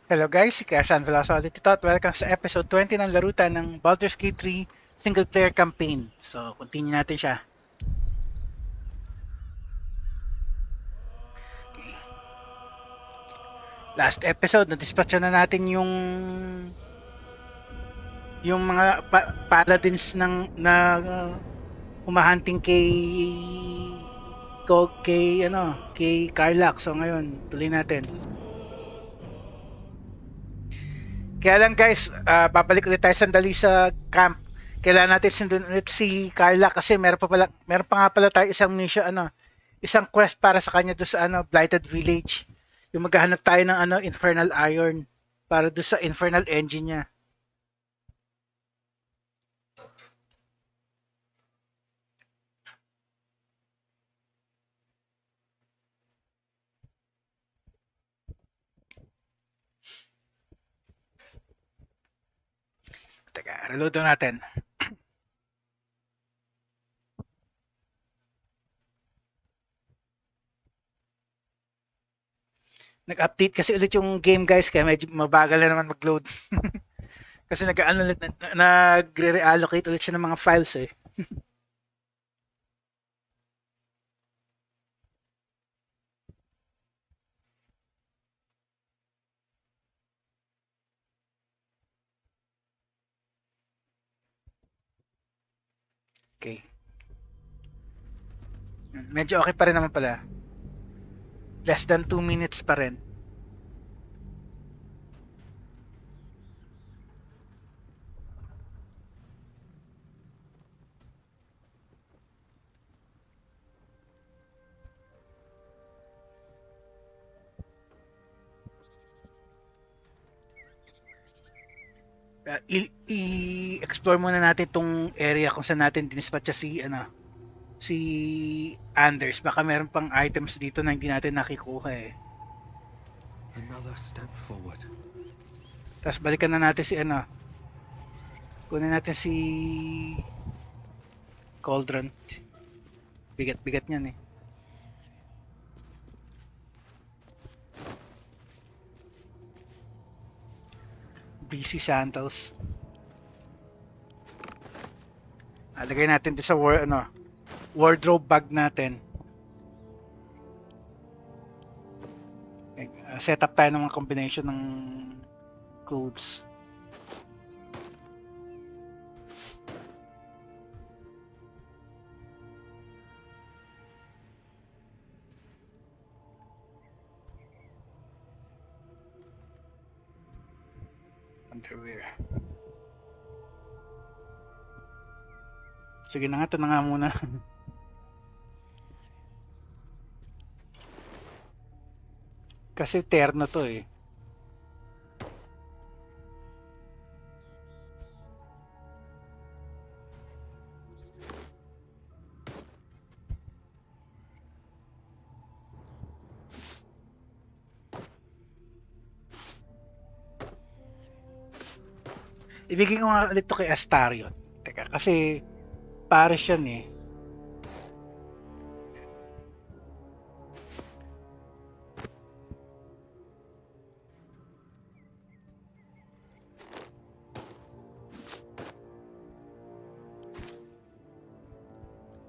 Hello guys, si Kashan Velasco ulit ito at welcome sa episode 20 ng larutan ng Baldur's Gate 3 single player campaign. So, continue natin siya. Okay. Last episode, na-dispatch na natin yung mga paladins na humahunting kay Karlak. So ngayon, tuloy natin. Kaya lang guys, babalik ulit tayo sandali sa camp. Kailangan natin sundin ulit si Carla kasi meron pa nga pala tayo isang mission isang quest para sa kanya doon sa Blighted Village. Yung maghahanap tayo ng Infernal Iron para doon sa Infernal Engine niya. Teka, reload natin. Nag-update kasi ulit yung game guys kaya medyo mabagal na naman mag-load. Kasi nagre-reallocate ulit siya ng mga files eh. Okay. Medyo okay pa rin naman pala. Less than 2 minutes pa rin. I-explore muna natin tong area kung saan natin dinispatcha si Anders. Baka meron pang items dito na hindi natin nakikuha eh. Another step forward. Tapos balikan na natin si kunin natin si Cauldron. Bigat-bigat niyan eh. BC Sandals. Lagay natin doon sa wardrobe bag natin. Set up tayo ng mga combination ng clothes. Underwear. Sige na nga, ito na nga muna. Kasi terno to eh. Ibigay ko nga ulit to kay Astarion. Teka, kasi pares yan eh.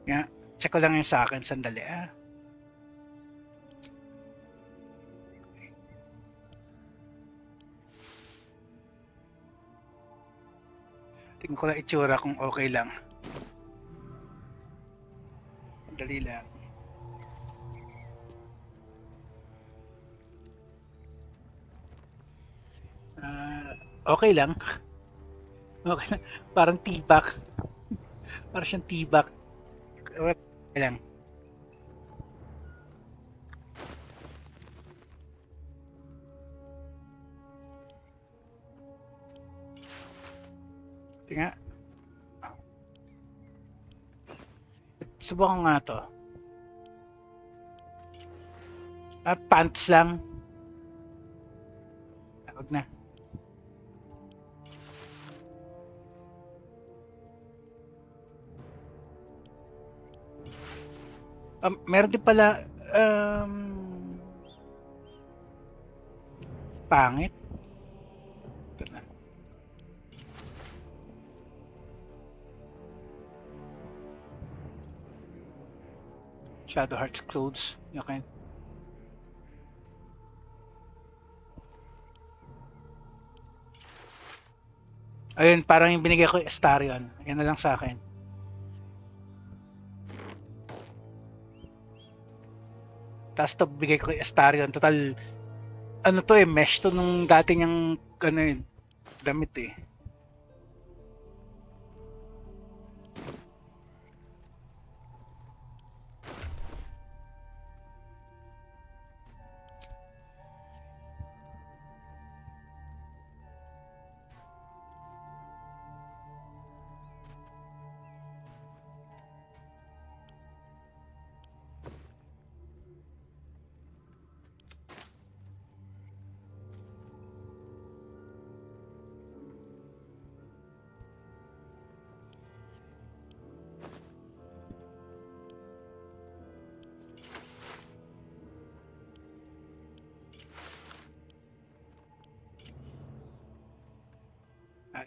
Nga, check ko lang yung sa akin. Sandali ah. Tingnan ko lang itsura kung okay lang. Dali lang. Okay lang. Okay lang. Parang tibak. Parang siyang tibak. Okay lang. Tingnan. Subukan nga to. Pants lang. Huwag na. Meron din pala pangit. Shadow Heart's clothes. Okay. Ayun, parang yung binigay ko Astarion. Yan na lang sa akin. Tapos to bigay ko Astarion. Total, ano to eh, mesh to nung dati niyang, ano eh, damit eh.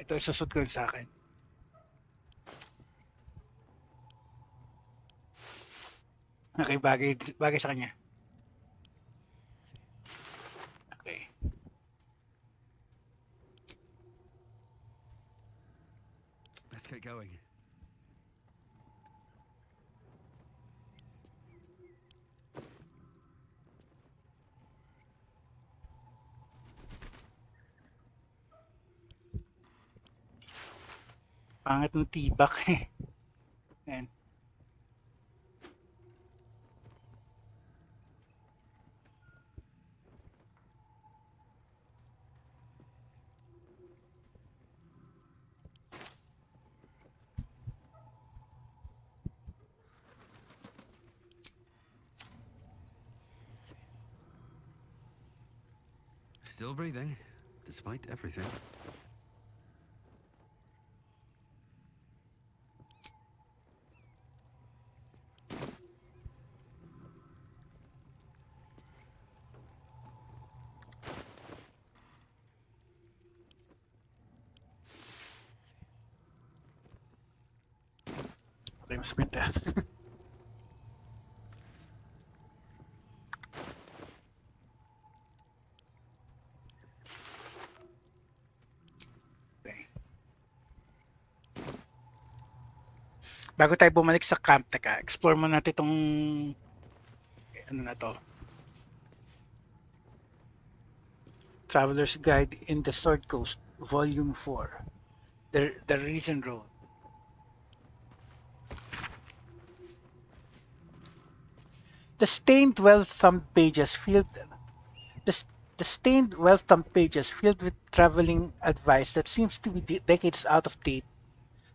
Ito isusot ko yun sa akin. Okay, bagay sa kanya. Okay. Let's get going. Pangit ng tibak eh. Ayan. Still breathing, despite everything. Okay, mas maganda. Okay. Bago tayo bumalik sa camp, teka, explore mo natin itong ano na to. Traveler's Guide in the Sword Coast, Volume 4. The Risen Road. The stained, well-thumbed pages filled the, the stained, well-thumbed pages filled with traveling advice that seems to be decades out of date.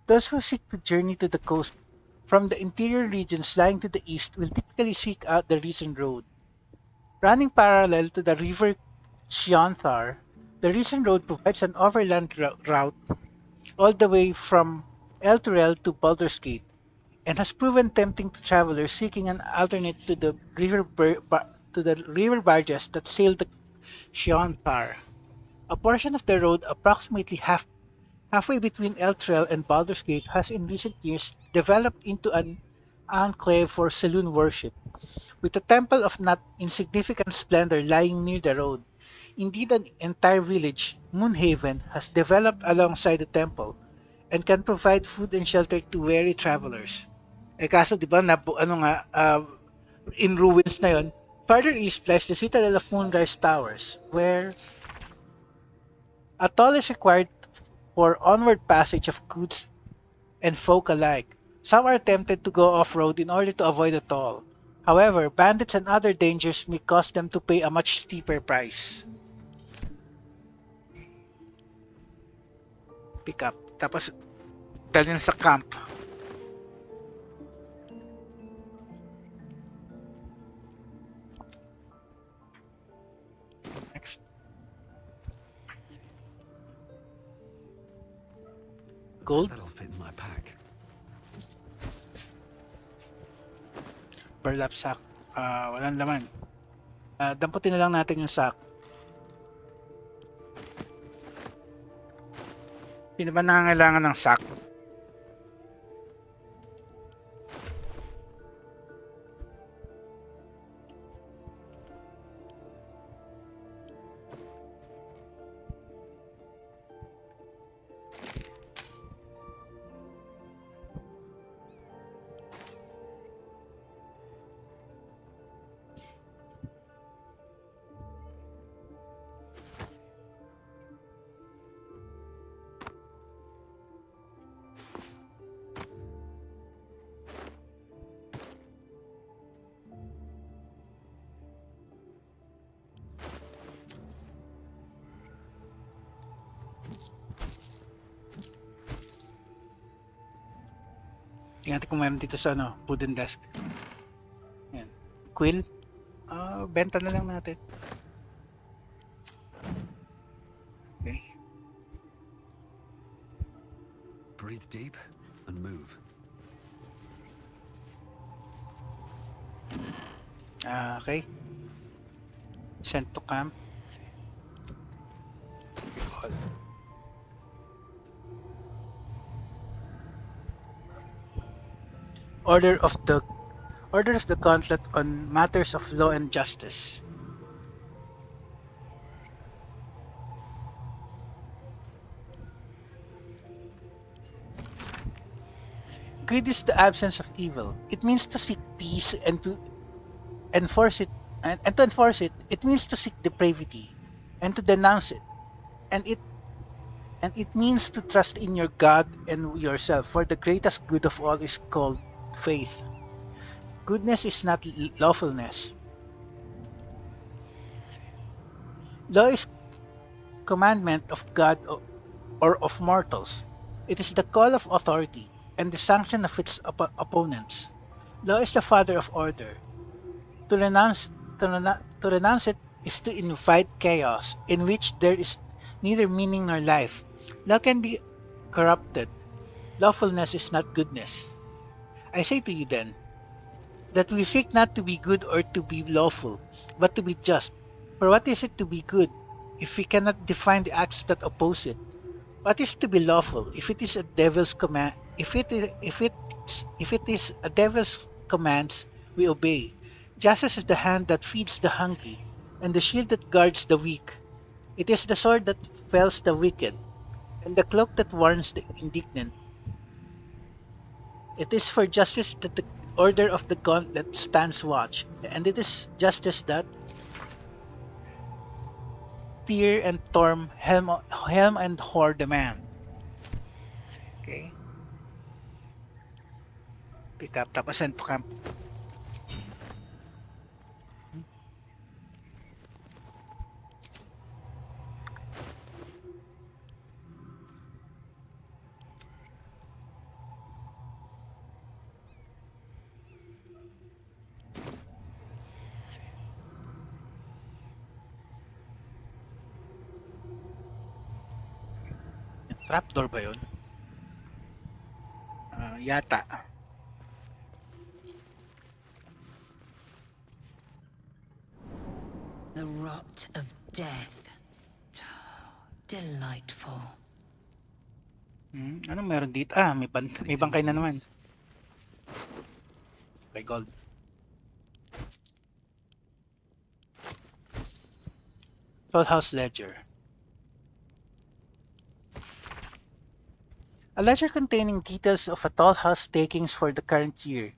Those who seek to journey to the coast from the interior regions lying to the east will typically seek out the Risen Road. Running parallel to the river Chionthar, the Risen Road provides an overland route all the way from Elturel to Baldur's Gate, and has proven tempting to travelers seeking an alternate to the river barges that sail the Chionthar. A portion of the road, approximately halfway between Elturel and Baldur's Gate, has in recent years developed into an enclave for saloon worship, with a temple of not insignificant splendor lying near the road. Indeed, an entire village, Moonhaven, has developed alongside the temple and can provide food and shelter to weary travelers. Eh kaso 'di ba ano nga in ruins na 'yon. Further east lies the citadel of Moonrise Towers, where a toll is required for onward passage of goods and folk alike. Some are tempted to go off-road in order to avoid the toll. However, bandits and other dangers may cause them to pay a much steeper price. Pick up. Tapos, dalhin sa camp. Next. Gold. That'll fit in my pack. Burlap sack. Walang laman. Damputin na lang natin yung sack. Sino ba nangangailangan ng sack? Tingnan natin kung meron dito sa ano, wooden desk. Yan. Quill. Benta na lang natin. Okay. Breathe deep and move. Okay. Sent to camp. Order of the Order of the Gauntlet on matters of law and justice. Good is the absence of evil. It means to seek peace and to enforce it, and to enforce it. It means to seek depravity and to denounce it. And it means to trust in your God and yourself, for the greatest good of all is called faith. Goodness is not lawfulness. Law is commandment of God or of mortals. It is the call of authority and the sanction of its opponents. Law is the father of order. To renounce to renounce it is to invite chaos in which there is neither meaning nor life. Law can be corrupted. Lawfulness is not goodness. I say to you then, that we seek not to be good or to be lawful, but to be just. For what is it to be good, if we cannot define the acts that oppose it? What is to be lawful, if it is a devil's command? If it is a devil's commands, we obey. Justice is the hand that feeds the hungry, and the shield that guards the weak. It is the sword that fells the wicked, and the cloak that warns the indignant. It is for justice that the order of the gauntlet stands watch, and it is justice that Tyr and Torm, Helm and Hor demand. Okay? Pick up, tapos send to camp. Trapdoor ba yun? Yata. The rot of death. Delightful. Anong meron dito? May bangkay na naman. By gold. House Ledger. A ledger containing details of a toll house takings for the current year,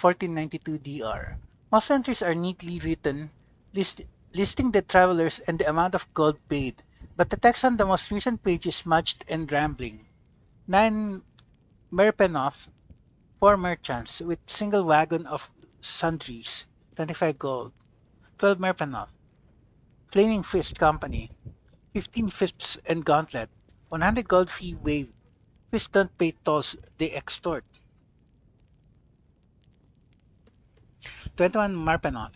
1492 DR. Most entries are neatly written, listing the travelers and the amount of gold paid, but the text on the most recent page is smudged and rambling. 9 Merpenoth, 4 merchants with single wagon of sundries, 25 gold. 12 Merpenoth, Flaming Fist Company, 15 fists and gauntlet, 100 gold fee waived. Fists don't pay tolls, they extort. 21 Marpanoth,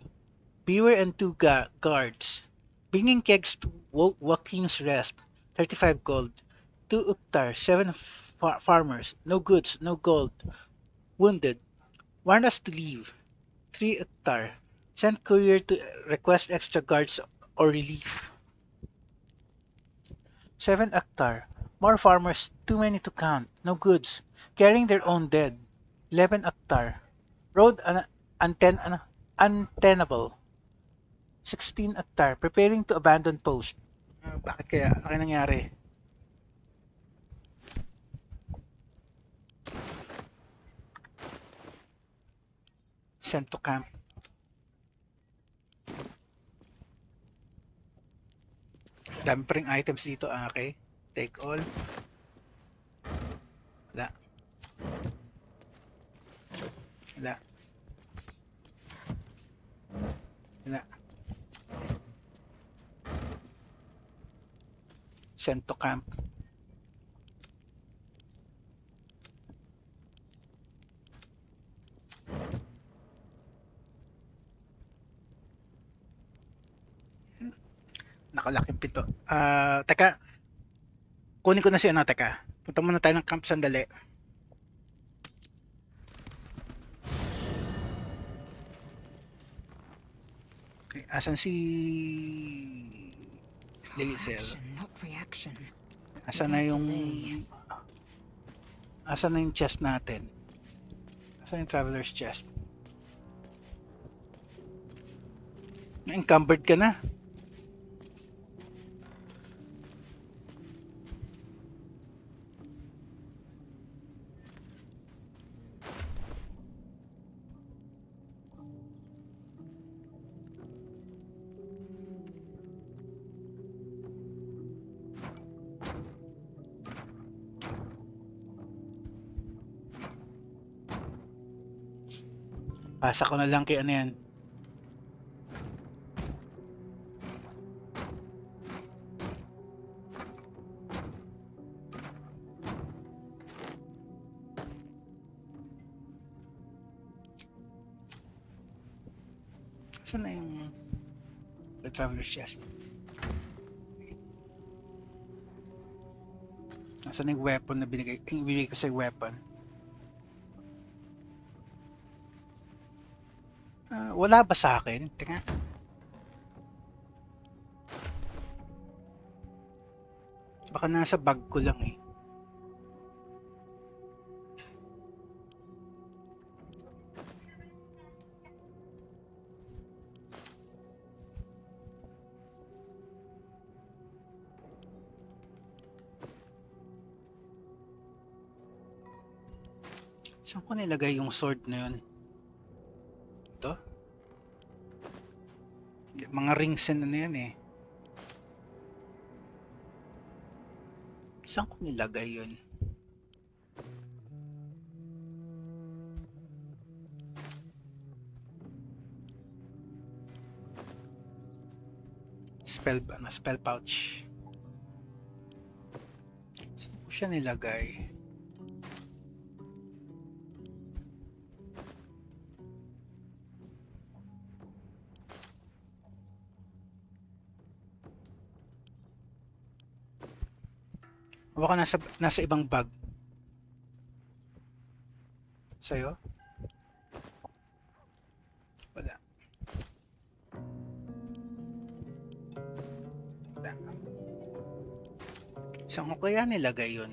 Beaver and 2 guards, bringing kegs to Joaquin's Rest, 35 gold. 2 Uktar, 7 farmers, no goods, no gold. Wounded, warned us to leave. 3 Uktar, sent courier to request extra guards or relief. 7 Akhtar, more farmers, too many to count, no goods, carrying their own dead. 11 Akhtar, road untenable. 16 Akhtar, preparing to abandon post. Bakit kaya? Ano nangyari? Sent to camp. Dami pa ring items dito. Okay. Take all. Wala. Wala. Wala. Sent to camp. lock yung pinto. Teka. Kunin ko na si ano, teka. Punta muna tayo ng camp sandali. Okay, asan si Laser? Action, not reaction. Asan na Without yung delay. asan na yung chest natin? Asan yung traveler's chest? Encumbered ka na. Pasa ko na lang kay ano yan. Saan na yung the traveler's chest? Nasaan na yung weapon na binigay ko sa weapon? Wala ba sa akin? Teka. Baka nasa bag ko lang eh. Saan ko nilagay yung sword na yun? Ito? Mga rings na yan eh. Saan ko nilagay yun? Spell pouch. Saan ko siya nilagay? O baka nasa ibang bag. Sa'yo? Wala. Wala. Saan ko kaya nilagay yun?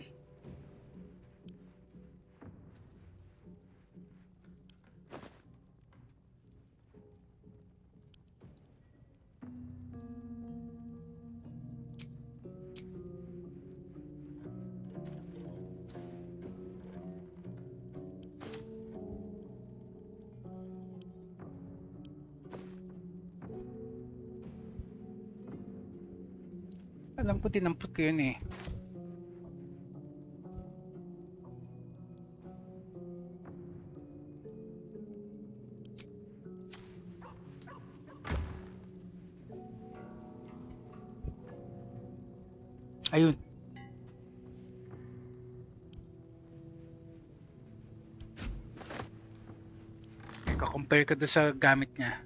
Alam ko dinampot ko yun eh. Ayun. Compare ko doon sa gamit niya.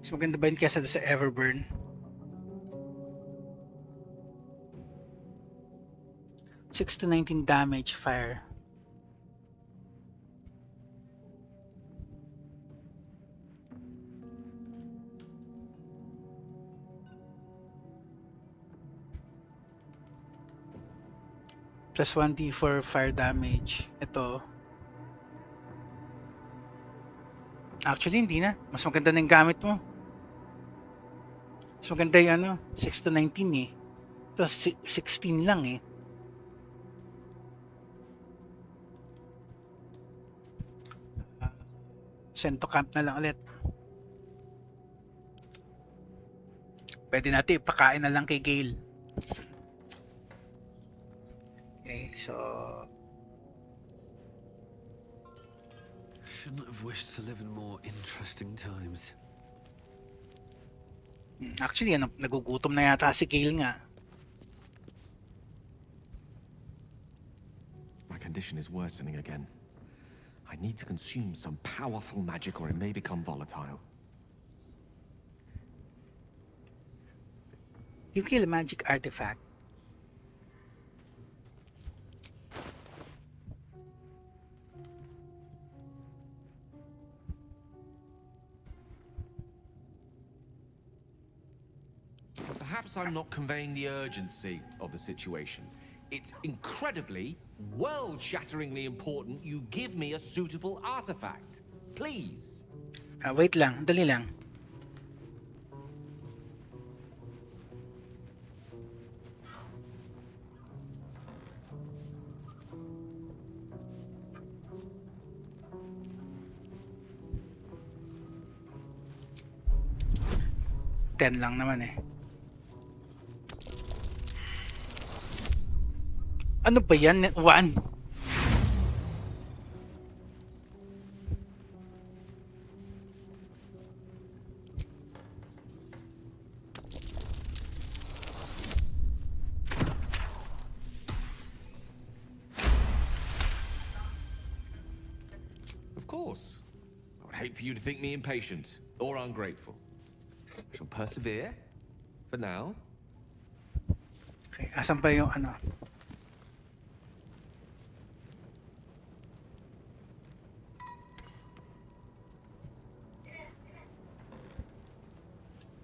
Mas maganda ba yun kesa doon sa Everburn? Six to 19 damage fire. Plus 1d4 fire damage. Ito. Actually, hindi na. Mas maganda na yung gamit mo. Mas maganda yung ano, 6 to 19 eh. Ito, 16 lang eh. Send to camp na lang ulit. Pwede natin ipakain na lang kay Gale. Okay, so Shouldn't have wished to live in more interesting times. actually, ano, nagugutom na yata si Gale nga. My condition is worsening again. I need to consume some powerful magic or it may become volatile. You kill a magic artifact. Perhaps I'm not conveying the urgency of the situation. It's incredibly, world-shatteringly important you give me a suitable artifact. Please. Wait lang, dali lang. Ten lang naman eh. Ano ba yan? 1? Of course. I would hate for you to think me impatient or ungrateful. I shall persevere for now. Okay, asan ba yung ano?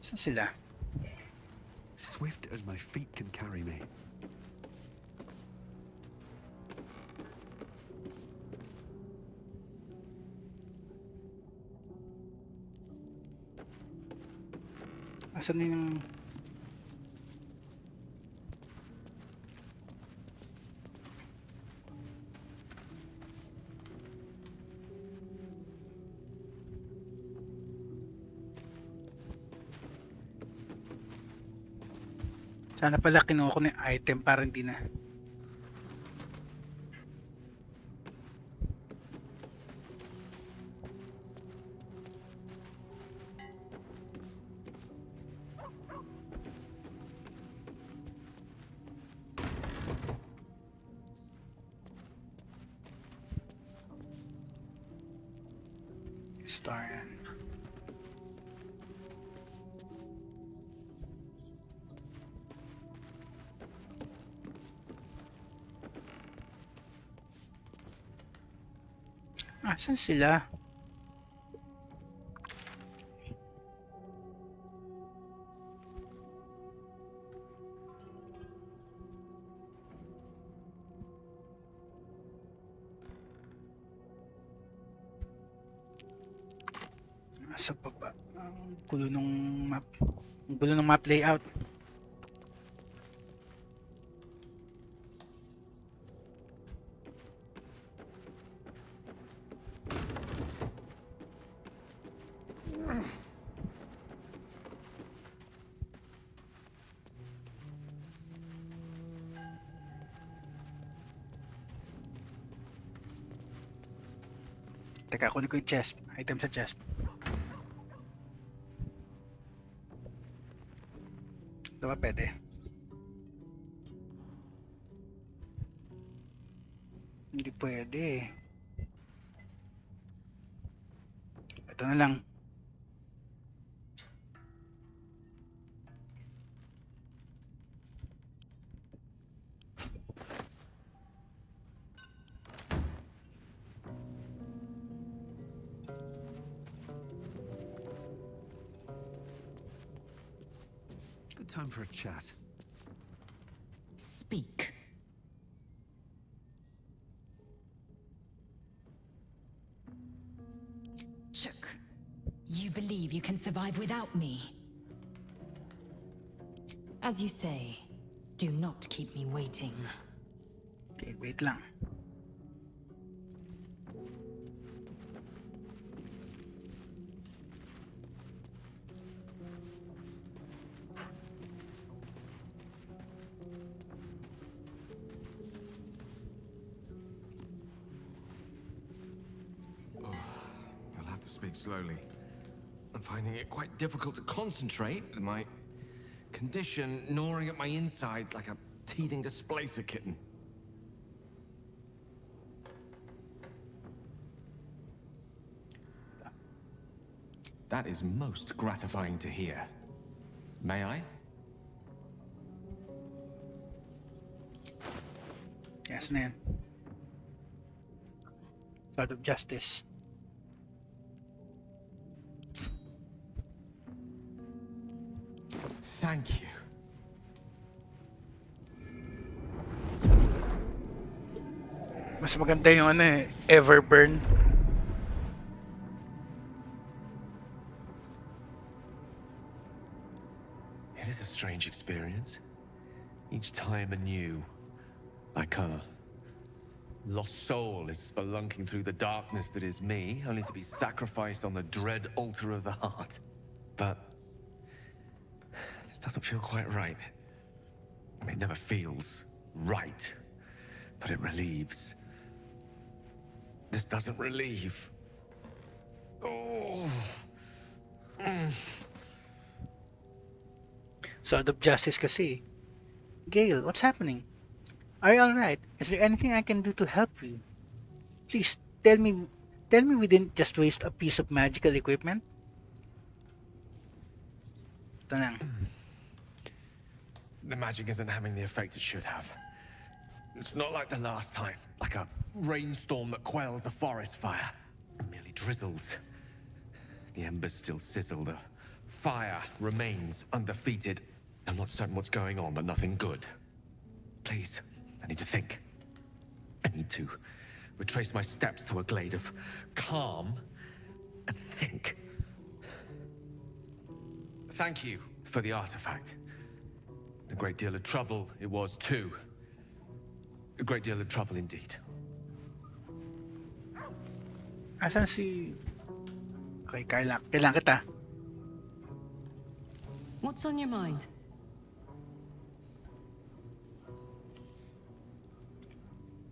Saan sila? Swift as my feet can carry me. Asan yung... Sana pala kinuha ko na yung item para hindi na. Star yan. Asan sila? Nasa baba. Ang gulo ng map. Ang gulo ng map layout. Teka, kunin ko yung chest. Item sa chest. Ito ba pwede? Hindi pwede eh. Ito na lang. Good time for a chat. Speak. Chook. You believe you can survive without me? As you say, do not keep me waiting. Okay, wait lang. I'll have to speak slowly. I'm finding it quite difficult to concentrate with my condition gnawing at my insides like a teething displacer kitten. That is most gratifying to hear. May I? Yes na yan. Sword of Justice. Thank you. Mas maganda yung ano eh, Everburn. It is a strange experience. Each time anew. Like a lost soul is spelunking through the darkness that is me, only to be sacrificed on the dread altar of the heart. But this doesn't feel quite right. I mean, it never feels right, but it relieves. This doesn't relieve. Oh. Sword of Justice kasi. Gale, what's happening? Are you alright? Is there anything I can do to help you? Please, tell me we didn't just waste a piece of magical equipment? Ito lang. The magic isn't having the effect it should have. It's not like the last time, like a rainstorm that quells a forest fire. It merely drizzles. The embers still sizzle, the fire remains undefeated. I'm not certain what's going on, but nothing good. Please, I need to think. I need to retrace my steps to a glade of calm and think. Thank you for the artifact. A great deal of trouble it was too. A great deal of trouble indeed. Asan si... Okay, Carla. Kailangan kita. What's on your mind?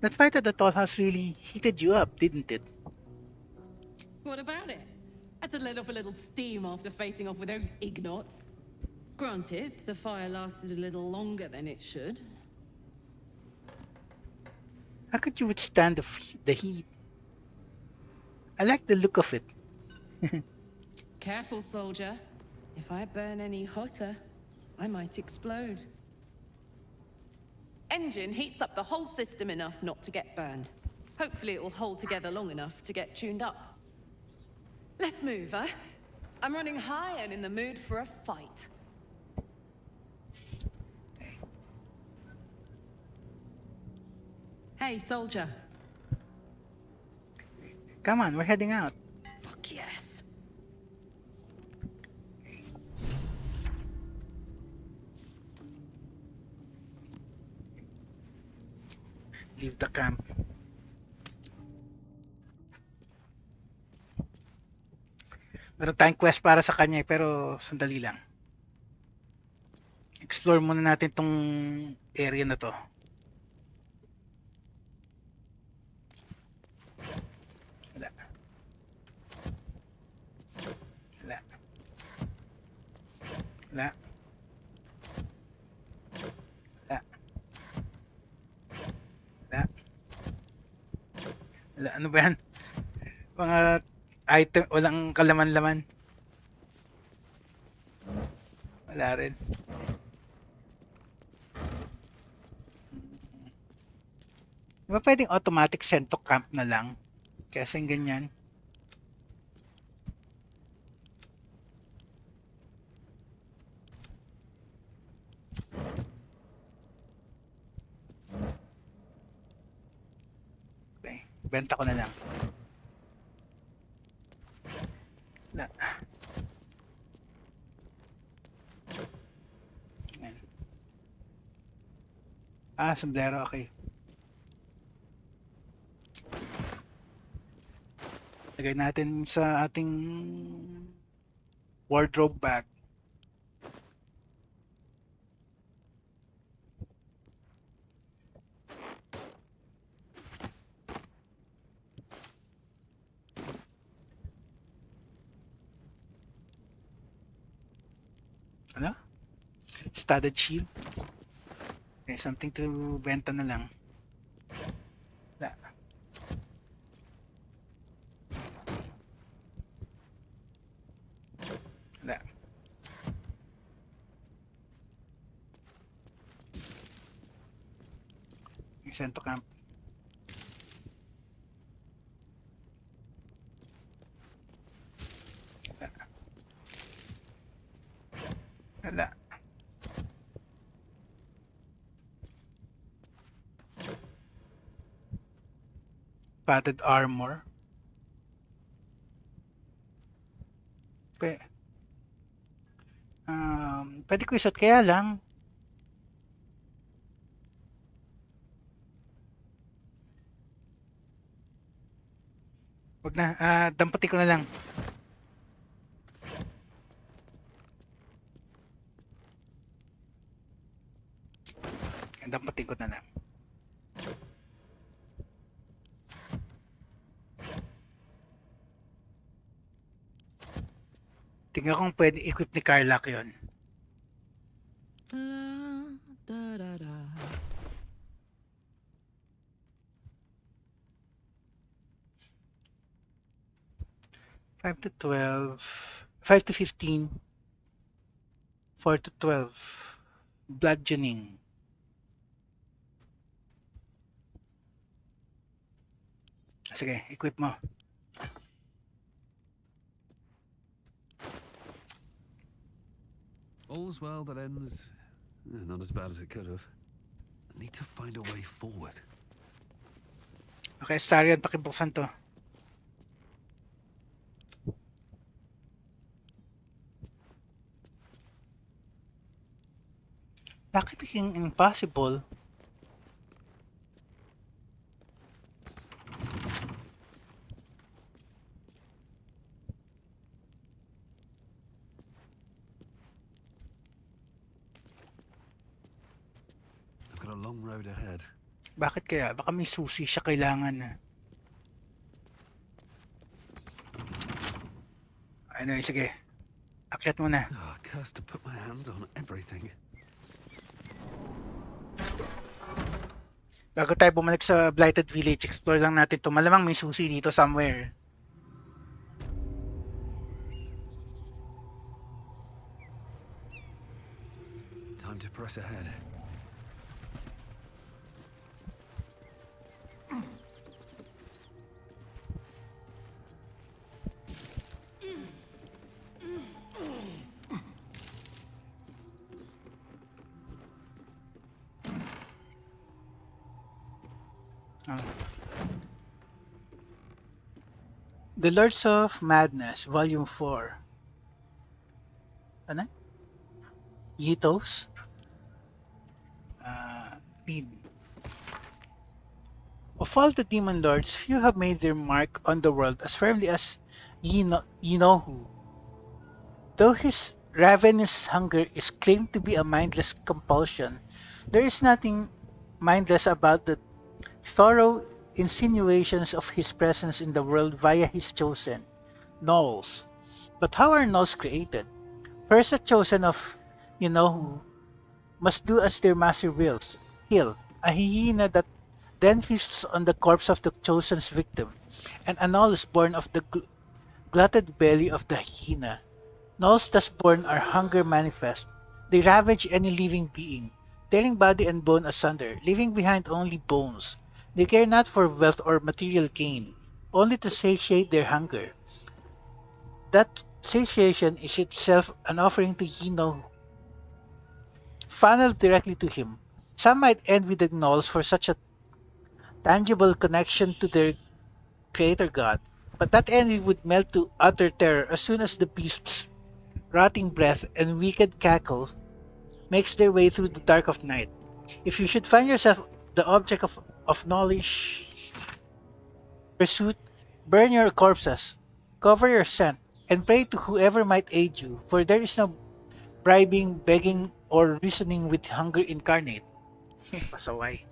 That fight at the Toll House really heated you up, didn't it? What about it? Had to let off a little steam after facing off with those ignots. Granted, the fire lasted a little longer than it should. How could you withstand the heat? I like the look of it. Careful, soldier. If I burn any hotter, I might explode. Engine heats up the whole system enough not to get burned. Hopefully it will hold together long enough to get tuned up. Let's move, huh? I'm running high and in the mood for a fight. Hey, soldier. Come on, we're heading out. Fuck yes. Leave the camp. Meron tayong quest para sa kanya pero sandali lang. Explore muna natin tong area na to. Wala. Wala. Wala. Wala. Wala. Wala. Ano ba yan? Mga item, walang kalaman-laman. Wala rin. Di ba pwedeng automatic send to camp na lang? Kasi ganyan. Okay, benta ko na lang. Na. Ayan. Ah, sombrero, okay. Lagay natin sa ating wardrobe bag. Ano? Studded shield. Okay, something to benta na lang. Wala. Wala. Send to camp. Wala. Wala. Padded armor. Pwede ko isot kaya lang. Wag na, dampatin ko na lang. Dampatin ko na lang. Tingnan kung pwede equip ni Carlac yun. Da, da, da. 5 to 12. 5 to 15. 4 to 12. Bludgeoning. Sige, equip mo. All's well that ends. Not as bad as it could have. I need to find a way forward. Okay, Starion, pakibuksan to. Bakit naging impossible? I've got a long road ahead. Bakit kaya? Baka may susi siya kailangan na. Anyway, sige. Akyat mo na. Oh, cursed to put my hands on everything. Bago tayo bumalik sa Blighted Village, explore lang natin to. Malamang may susi dito somewhere. Time to press ahead. The Lords of Madness, Volume 4. Ano? Yitos? Read. Of all the demon lords, few have made their mark on the world as firmly as ye know who. Though his ravenous hunger is claimed to be a mindless compulsion, there is nothing mindless about the thorough insinuations of his presence in the world via his chosen, gnolls. But how are gnolls created? First, the chosen of you know who must do as their master wills, kill a hyena that then feasts on the corpse of the chosen's victim, and a gnoll is born of the glutted belly of the hyena. Gnolls thus born are hunger manifest. They ravage any living being, tearing body and bone asunder, leaving behind only bones. They care not for wealth or material gain, only to satiate their hunger. That satiation is itself an offering to Yino, funneled directly to him. Some might envy the gnolls for such a tangible connection to their creator god, but that envy would melt to utter terror as soon as the beast's rotting breath and wicked cackle makes their way through the dark of night. If you should find yourself the object of knowledge pursuit, burn your corpses, cover your scent, and pray to whoever might aid you, for there is no bribing, begging, or reasoning with hunger incarnate. Pasaway.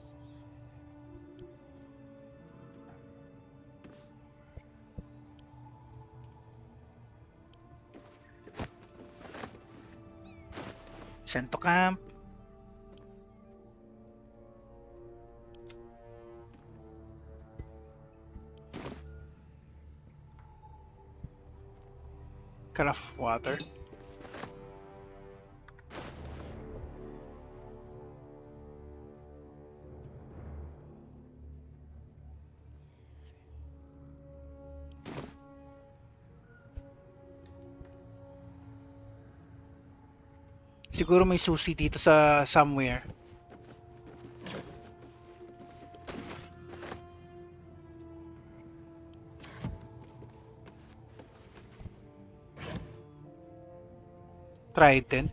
Send to camp. Carafe water. Siguro may susi dito sa somewhere. Trident.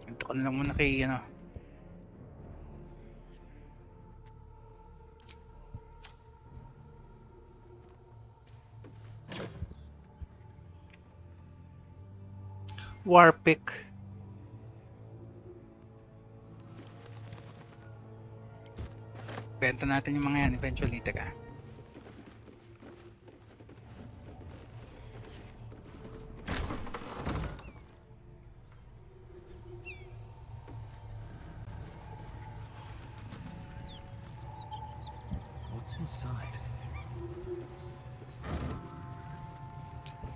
Ito ko na lang muna kay ano. Warpick. Benta natin yung mga yan eventually. Teka. What's inside?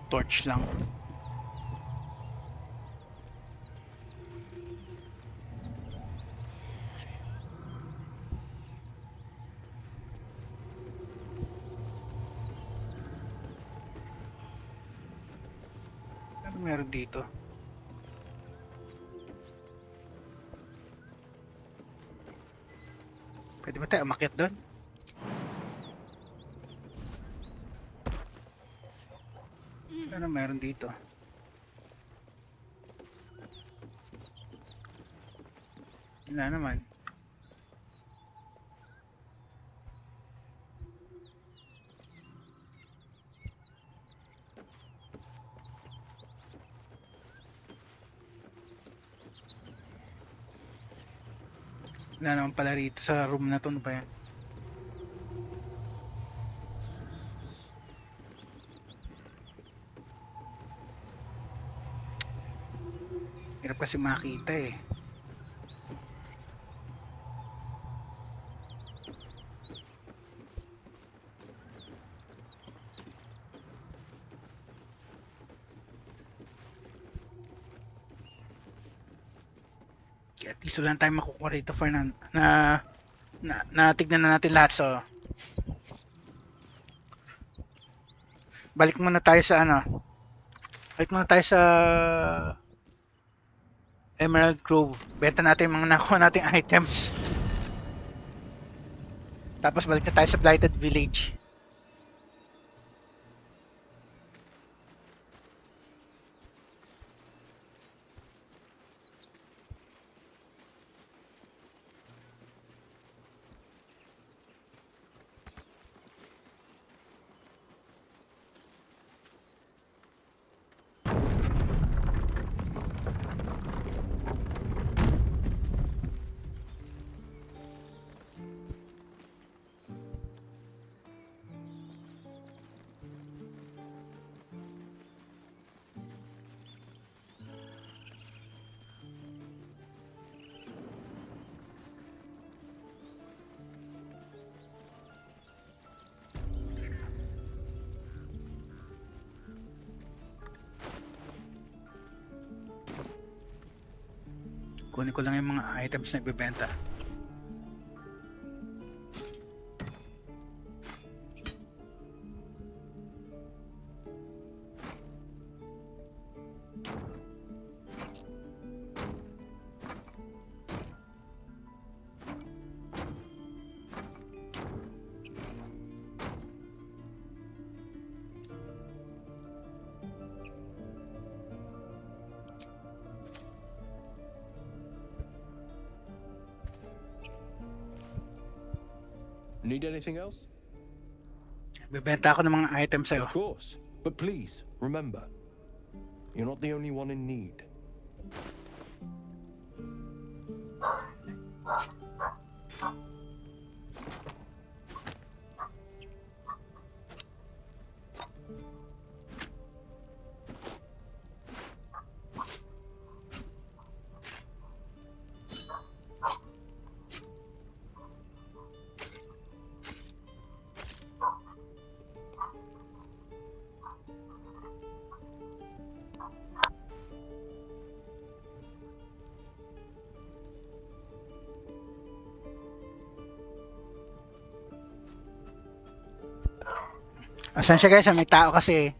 Torch lang. Ano meron dito? Pwede ba tayo umakyat doon? Ano meron dito? Wala naman. Wala naman pala rito sa room na to. Ano ba yan? Hirap kasi makita eh. At least wala tayong makukuha rito for na tignan na natin lahat. So, balik muna tayo sa ano. Balik muna tayo sa Emerald Grove. Benta natin yung mga nakuha nating items. Tapos balik na tayo sa Blighted Village. Kunin ko lang yung mga items na ibebenta. Need anything else? Bebenta ako ng mga items sa'yo. Of course. But please, remember, you're not the only one in need. Asan siya guys? May tao kasi.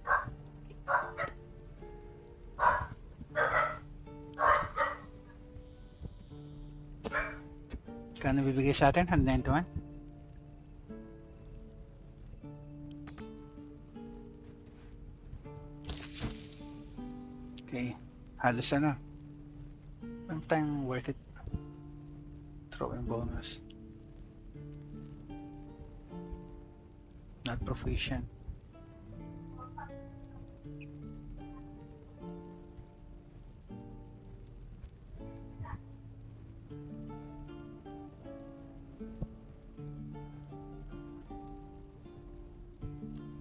Kano bibigay sa atin? 191? Okay. Halos ano. One time worth it. Throwing bonus. Not proficient.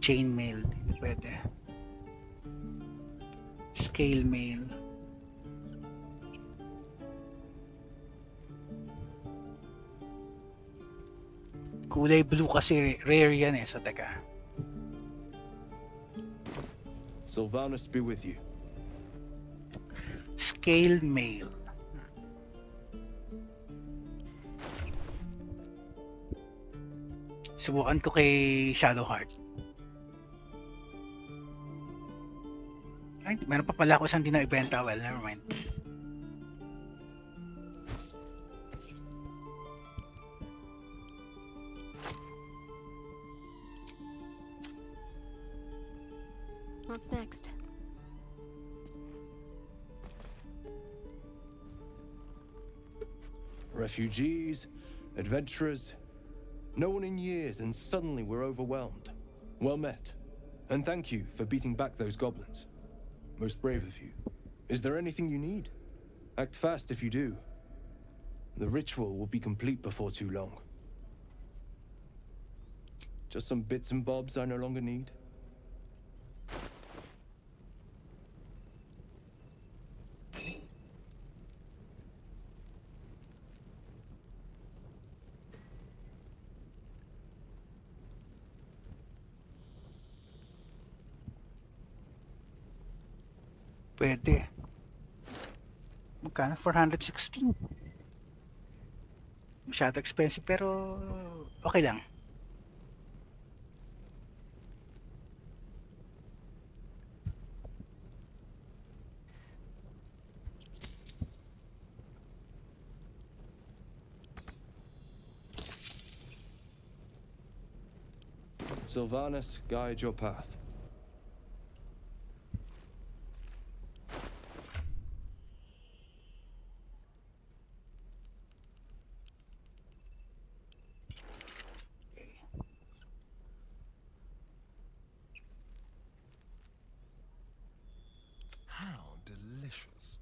Chainmail, hindi pwede. Scale mail. Kulay blue kasi rare yan eh, so teka. Sylvanus be with you. Scale mail. Subukan ko kay Shadowheart. Ay, meron pa pala ako isang di na ibenta. Well, never mind. What's next? Refugees, adventurers, no one in years, and suddenly we're overwhelmed. Well met. And thank you for beating back those goblins. Most brave of you. Is there anything you need? Act fast if you do. The ritual will be complete before too long. Just some bits and bobs I no longer need. Pwede. Magkano? 416. Masyado expensive pero okay lang. Sylvanus, guide your path. How delicious.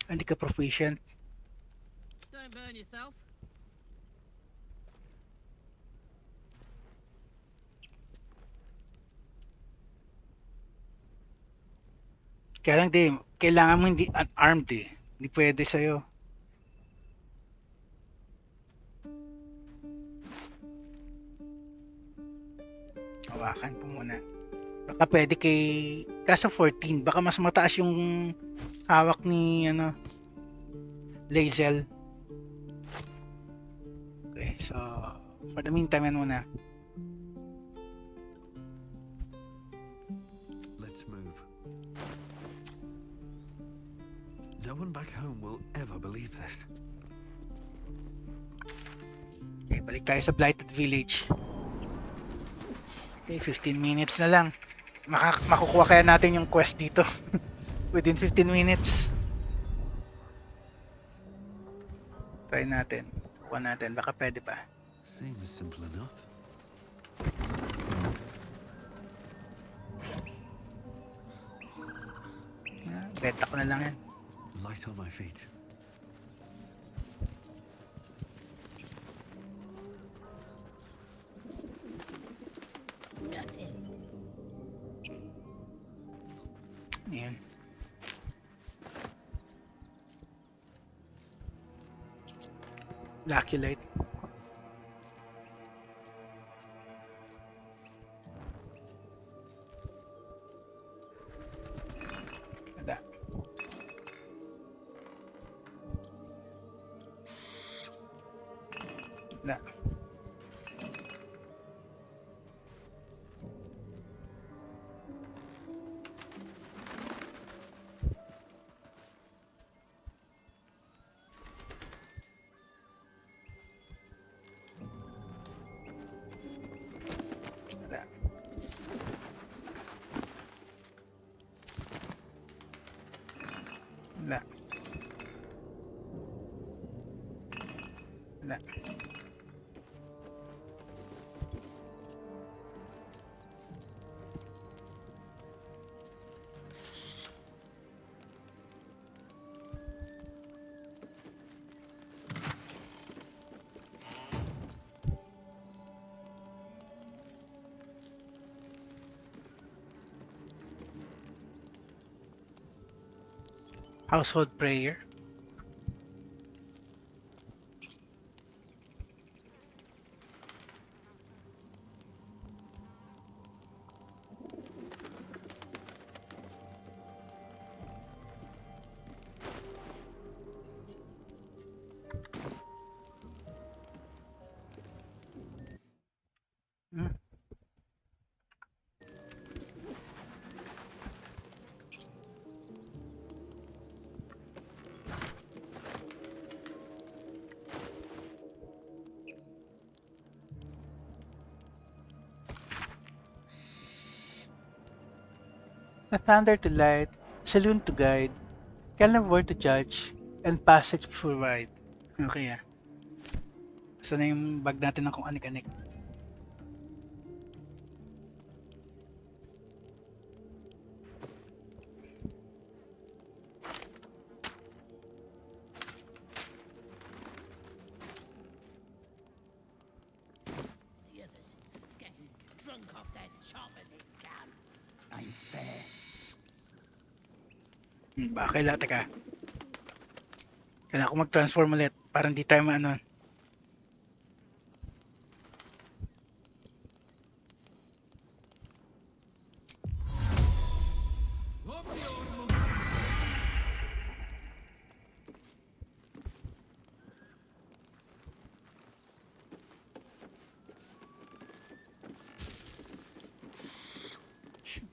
Hindi ka proficient. Don't burn yourself. Kaya lang di, kailangan mo hindi unarmed eh. Hindi pwede sa'yo. Hawakan po muna. Baka pwede kay... Kaso 14, baka mas mataas yung hawak ni ano Lazel. Okay, so for the meantime yan muna. Let's move. No one back home will ever believe this. Okay, balik tayo sa Blighted Village. Okay, 15 minutes na lang. Makukuha kaya natin yung quest dito within 15 minutes. Try natin. Kuha natin. Baka pwede pa. Seems simple enough. Benta ko na lang yan. Light on my feet. Ayan. Lucky light. Ada. Ada. Wala. Household prayer. Hmm. A thunder to light, saloon to guide, Calm word to judge, and passage to provide. Okay ah. Saan na yung bag natin ng kung anik-anik? The others getting drunk off their chop as it can. Ain't fair. Ba, kailangan, teka. Kailangan ko mag-transform ulit para hindi tayo maano.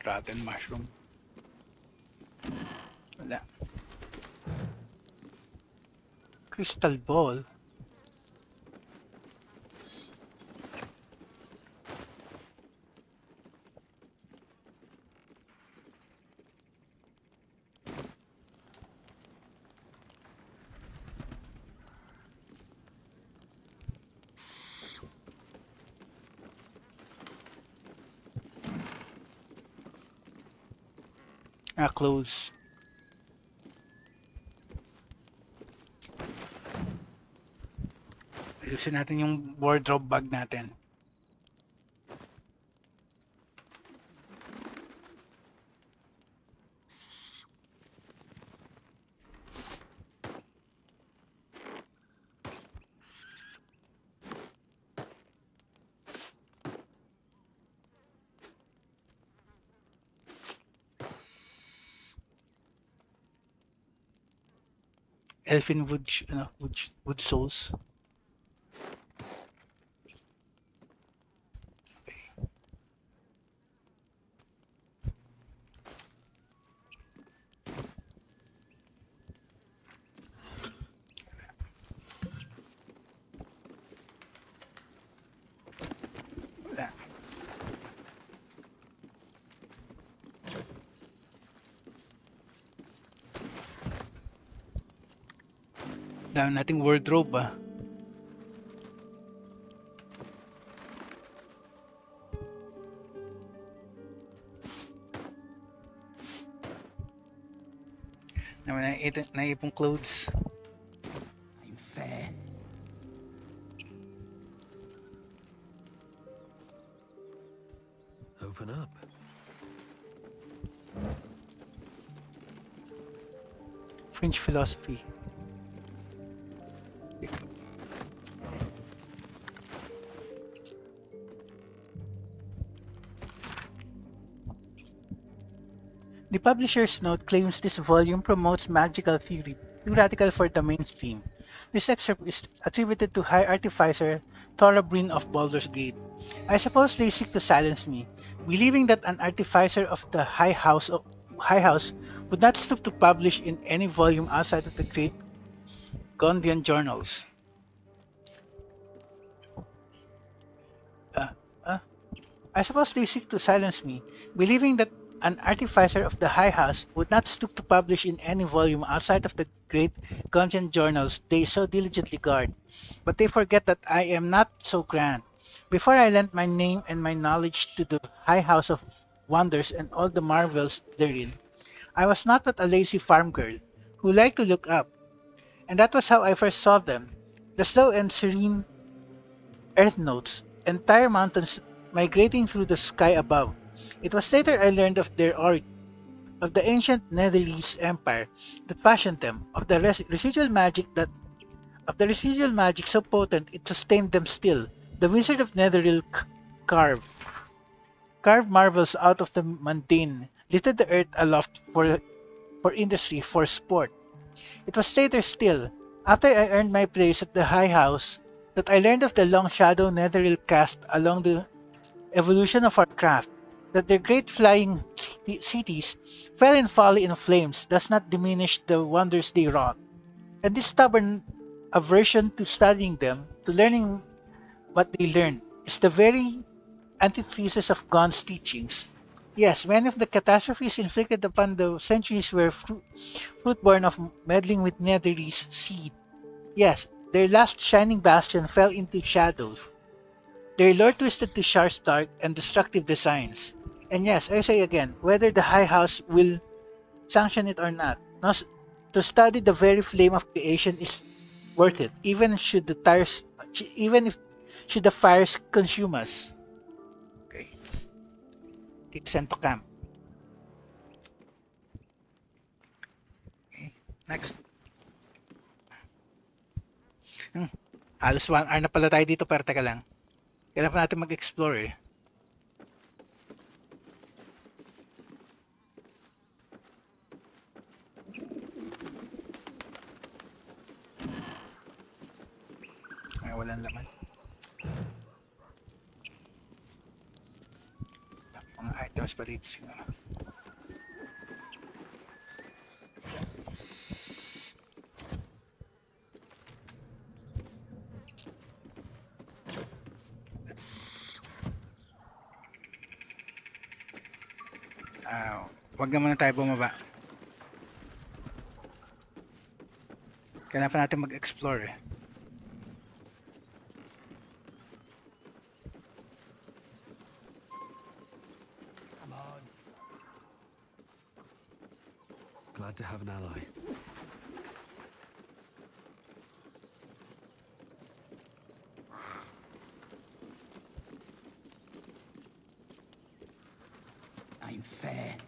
Rotten mushroom. Wala. Crystal ball. Clothes. Ayusin natin yung wardrobe bag natin. Elfin wood, wood souls. Wala. Dami nating wardrobe ah. Naman naipong clothes. Ain't fair. Open up. French philosophy. The publisher's note claims this volume promotes magical theory, too radical for the mainstream. This excerpt is attributed to High Artificer Thorabrin of Baldur's Gate. I suppose they seek to silence me, believing that an artificer of the High House would not stoop to publish in any volume outside of the great Gondian journals. Uh, uh, I suppose they seek to silence me, believing that an artificer of the High House would not stoop to publish in any volume outside of the great Gungeon journals they so diligently guard. But they forget that I am not so grand. Before I lent my name and my knowledge to the high house of wonders and all the marvels therein, I was not but a lazy farm girl who liked to look up, and that was how I first saw them. The slow and serene earth notes, entire mountains migrating through the sky above. It was later I learned of their origin, of the ancient Netherese empire that fashioned them, of the residual magic so potent it sustained them still. The wizard of Netheril carved marvels out of the mundane, lifted the earth aloft for industry, for sport. It was later still, after I earned my place at the High House, that I learned of the long shadow Netheril cast along the evolution of our craft, that their great flying cities fell in folly and flames does not diminish the wonders they wrought. And this stubborn aversion to studying them, to learning what they learned, is the very antithesis of Gon's teachings. Yes, many of the catastrophes inflicted upon the centuries were fruit born of meddling with Netherese seed. Yes, their last shining bastion fell into shadows. Their lore twisted to sharp, dark, and destructive designs. And yes, I say again, whether the High House will sanction it or not, to study the very flame of creation is worth it, even if should the fires consume us. Okay, take sent to camp. Okay, next. Hmm. Halos 1 hour na pala tayo dito, pero teka lang. Kailangan pa natin mag-explore eh. Ay, walang laman. Mga items pa dito siguro. Wag na muna tayo bumaba. Kailangan pa natin mag-explore eh. Come on. Glad to have an ally. I'm fair.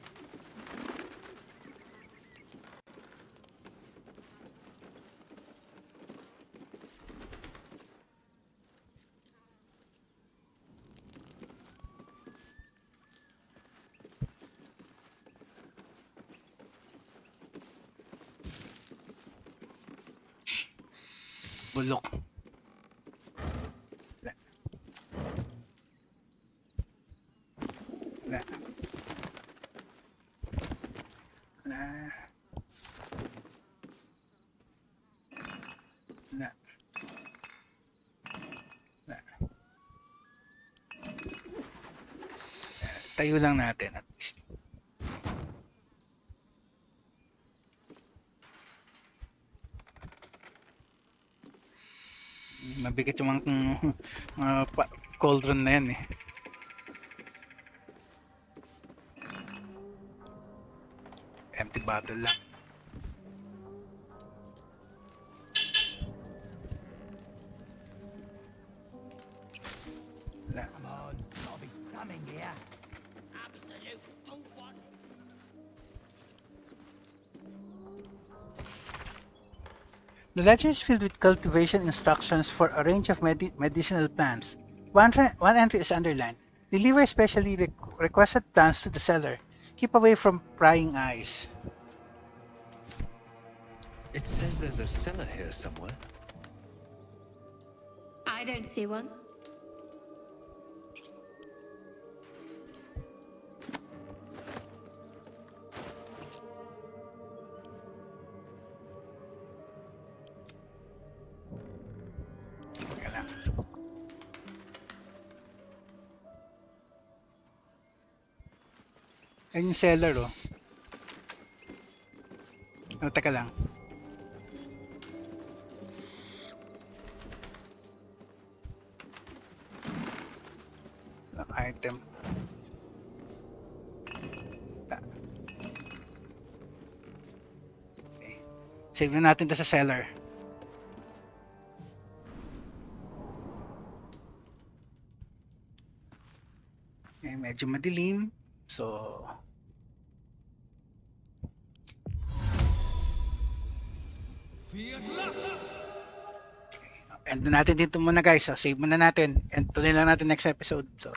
Bulok. Na. Na. Na. Na. Tayo lang natin at least. Mabigat yung mga cauldron na yan eh. Empty bottle lang. Come on. Gotta be something here. Absolute don't want. The ledger is filled with cultivation instructions for a range of medicinal plants. One entry is underlined. Deliver specially requested plants to the seller. Keep away from prying eyes. It says there's a cellar here somewhere. I don't see one. Teka lang. Ayun yung seller oh. Oh, teka lang. item. Okay. Save na natin to sa cellar. Okay, medyo madilim. So, end na natin dito muna guys. So, save muna natin. And tuloy lang natin next episode. So,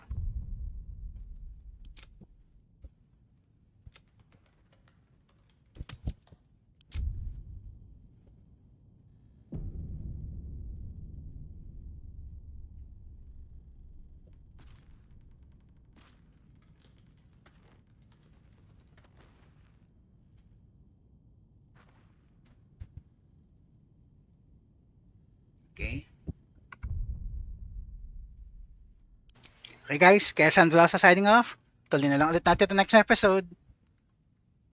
okay. Okay guys, kaya Sandro sa signing off. Tuloy na lang ulit natin the next episode.